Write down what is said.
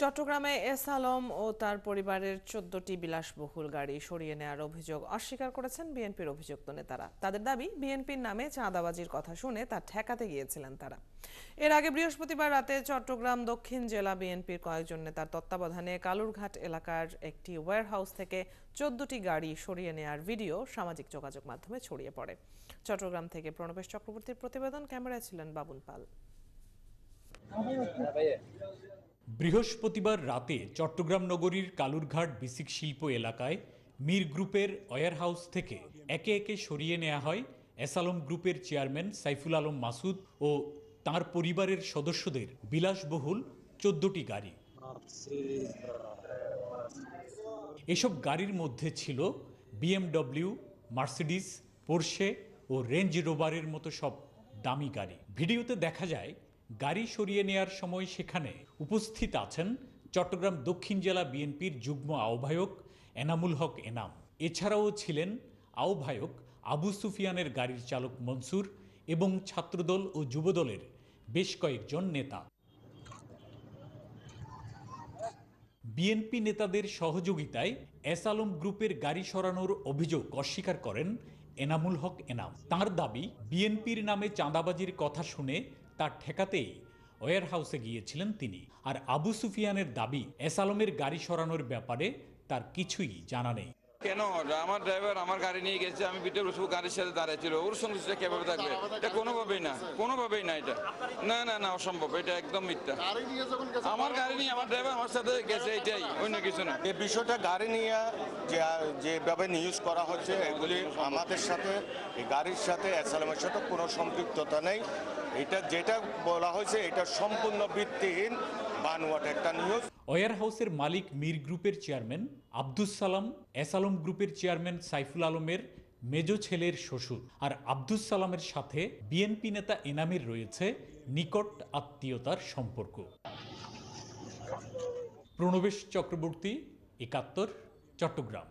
চট্টগ্রামে এস আলম ও তার পরিবারের ১৪টি বিলাসবহুল গাড়ি সরিয়ে নেওয়ার অভিযোগ অস্বীকার করেছেন বিএনপির অভিযুক্ত নেতারা। তাদের দাবি, বিএনপির নামে চাঁদাবাজির কথা শুনে তা ঠেকাতে গিয়েছিলেন তারা। এর আগে বৃহস্পতিবার রাতে চট্টগ্রাম দক্ষিণ জেলা বিএনপির কয়েকজন নেতার তত্ত্বাবধানে কালুরঘাট এলাকার একটি ওয়্যারহাউস থেকে ১৪টি গাড়ি সরিয়ে নেওয়ার ভিডিও সামাজিক যোগাযোগ মাধ্যমে ছড়িয়ে পড়ে। চট্টগ্রাম থেকে প্রণবেশ চক্রবর্তীর প্রতিবেদন, ক্যামেরায় ছিলেন বাবুন পাল। বৃহস্পতিবার রাতে চট্টগ্রাম নগরীর কালুরঘাট বিসিক শিল্প এলাকায় মীর গ্রুপের ওয়্যারহাউস থেকে একে একে সরিয়ে নেওয়া হয় এস আলম গ্রুপের চেয়ারম্যান সাইফুল আলম মাসুদ ও তার পরিবারের সদস্যদের বিলাসবহুল ১৪টি গাড়ি। এসব গাড়ির মধ্যে ছিল বিএমডব্লিউ, মার্সিডিস, পোর্শে ও রেঞ্জ রোভারের মতো সব দামি গাড়ি। ভিডিওতে দেখা যায় গাড়ি সরিয়ে নেয়ার সময় সেখানে উপস্থিত আছেন চট্টগ্রাম দক্ষিণ জেলা বিএনপির যুগ্ম আহ্বায়ক এনামুল হক এনাম। এছাড়াও ছিলেন আহ্বায়ক আবু সুফিয়ানের গাড়ির চালক মনসুর এবং ছাত্রদল ও যুবদলের বেশ কয়েকজন নেতা। বিএনপি নেতাদের সহযোগিতায় এস আলম গ্রুপের গাড়ি সরানোর অভিযোগ অস্বীকার করেন এনামুল হক এনাম। তার দাবি, বিএনপির নামে চাঁদাবাজির কথা শুনে তা ঠেকাতেই ওয়্যারহাউসে গিয়েছিলেন তিনি। আর আবু সুফিয়ানের দাবি, এস আলমের গাড়ি সরানোর ব্যাপারে তার কিছুই জানা নেই। কেন? আমার ড্রাইভার আমার গাড়ি নিয়ে গেছে, আমি ভিতরে বসে গাড়ির সাথে দাঁড়িয়েছিল, ওর সঙ্গে সেটা কিভাবে থাকবে? এটা কোনোভাবেই না, কোনোভাবেই না, এটা না না না, অসম্ভব, এটা একদম মিথ্যা। আমার গাড়ি নিয়ে আমার ড্রাইভার আমার সাথে গেছে, এটাই, অন্য কিছু না। এই বিষয়টা গাড়ি নিয়ে যেভাবে নিউজ করা হচ্ছে, এগুলি আমাদের সাথে, এই গাড়ির সাথে এস আলমের সাথে কোনো সম্পৃক্ততা নেই। এটা যেটা বলা হয়েছে এটা সম্পূর্ণ ভিত্তিহীন, বানোয়াট একটা নিউজ। ওয়্যারহাউসের মালিক মীর গ্রুপের চেয়ারম্যান আব্দুস সালাম এস আলম গ্রুপের চেয়ারম্যান সাইফুল আলমের মেজ ছেলের শ্বশুর। আর আব্দুস সালামের সাথে বিএনপি নেতা এনামের রয়েছে নিকট আত্মীয়তার সম্পর্ক। প্রণবেশ চক্রবর্তী, ৭১, চট্টগ্রাম।